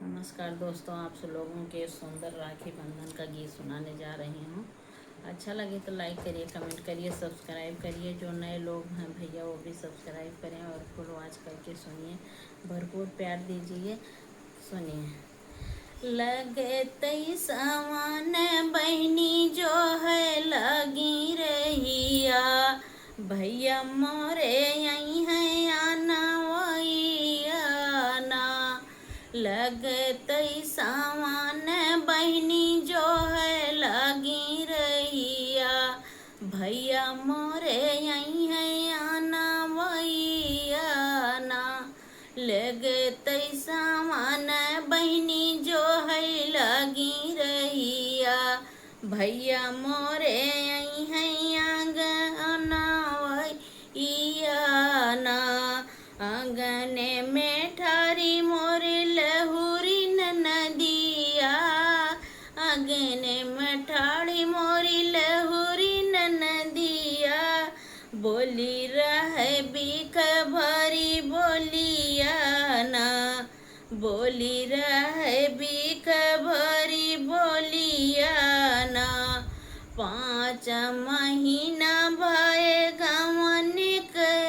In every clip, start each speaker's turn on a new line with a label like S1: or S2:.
S1: नमस्कार दोस्तों, आप सब लोगों के सुंदर राखी बंधन का गीत सुनाने जा रही हूँ। अच्छा लगे तो लाइक करिए, कमेंट करिए, सब्सक्राइब करिए। जो नए लोग हैं भैया वो भी सब्सक्राइब करें और फुल वॉच करके सुनिए, भरपूर प्यार दीजिए। सुनिए। लगे तई सावन बहनी जो है लगी रहिया, भैया मोरे यही है आना वही आना। लगतई सावन बहनी जो है लगी रहिया, भैया मोरे यही है आना वही आना। लगतई सावन बहनी जो है लगी रहिया, भैया मोरे यही है आंगना वही आना। आंगने में ठारी मोर लहुरी नदिया, आंगने में ठाड़ी मोरी लहुरी नदिया। बोली रहे बीख भरी बोलिया ना, बोली रहे बीख भरी बोलिया ना। 5 महीना भये गवन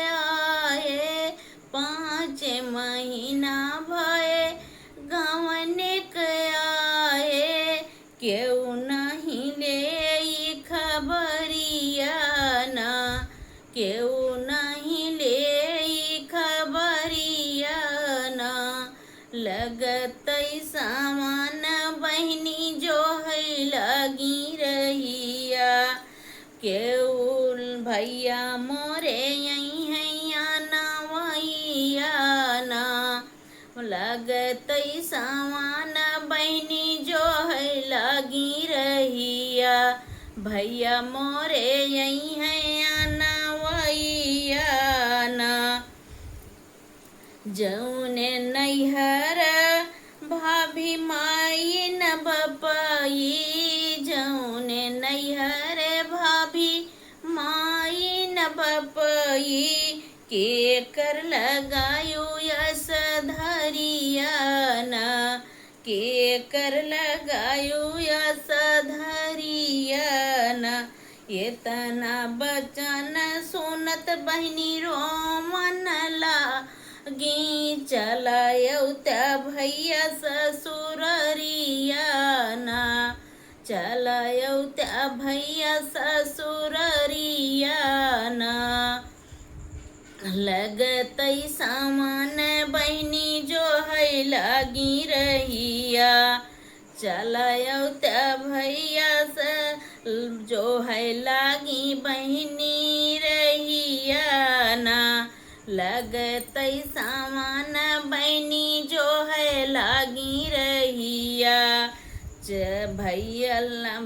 S1: आए, 5 महीना भये गवन आए। केहू नहीं ले खबरिया ना, केहू नहीं ले खबरिया ना। लगतई सावन बहनी जो है लगी रहिया, केउल भैया मोरे यही है आना वही आना। लगतई सावन बहनी जो है लगी रहिया, भैया मोरे यही है आना वही आना। जौने नैहर भाभी माई न बपाई, जौने नैहर भाभी माई न बपाई। के कर लगायो यस धरिया ना, के कर लगायो यस धरिया ना। इतना बचन सुनत बहनी रोमन लागी, चलायौ त भैया ससुररिया ना, चलायौ त भैया ससुररिया ना। लगतई सावन बहनी जो है लगी रहिया, चलायौ त भैया से जो है लगी बहनी रहिया ना। लगतई सावन बहनी जो है लगी रहिया, भैया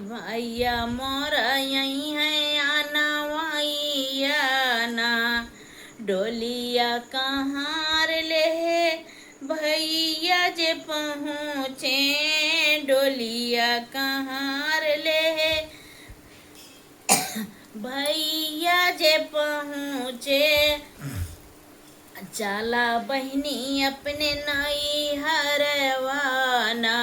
S1: भैया मोरा यही है आना वही आना। डोलिया कहाँ ले भैया जे पहुँचे, डोलिया कहाँ ले भैया जे पहुँचे। चला बहनी अपने नाई हरवाना,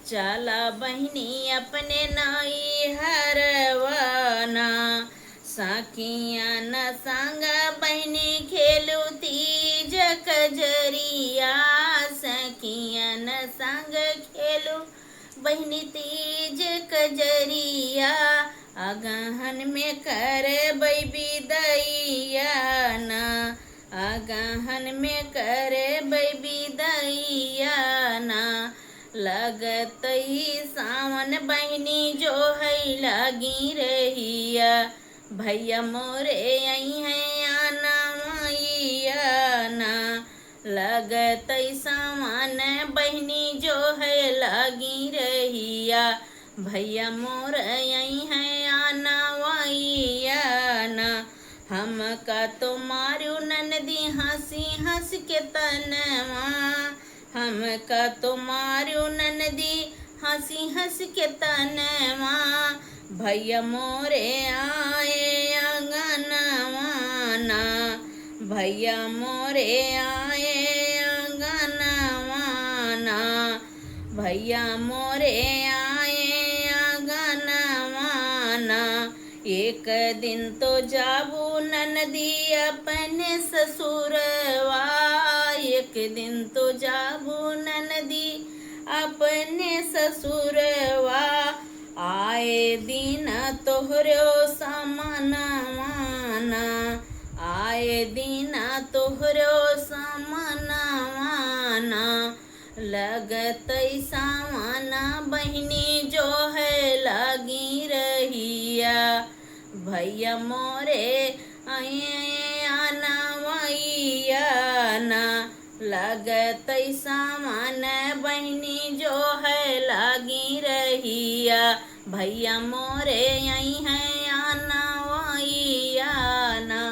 S1: चला बहनी अपने नाई हरवाना। साखिया न संग बहनी खेलू तीज कजरिया, सखिया न संग खेलू बहनी तीज कजरिया। अगहन में कर बिदैया ना, अगहन में कर बिदैया ना। लगतई सावन बहनी जो है लगी रहिया, भैया मोरे यही है आना वही आना। लगतई सावन बहनी जो है लगी रहिया, भैया मोर यही है आना वही आना। हमका तो मारू ननदी हंसी हंस के तनवा, हमका तो मारू ननदी हंसी हंस के तनवा। भैया मोरे आए आंगनवा ना, भैया मोरे आए आंगनवा ना। भैया मोरे आए आंगनवाना, एक दिन तो जाबू ननदी अपने ससुरवा, एक दिन तो जाबू ननदी अपने ससुरवा, आए दिन तोहरो समनवाना, आए दिन तोहरो समनवाना, लगत सावना बहिनी जो है लगी रहिया, भैया मोरे आनवैया, लगत सावन बहिनी जो है लगी रहिया, भैया मोरे यही है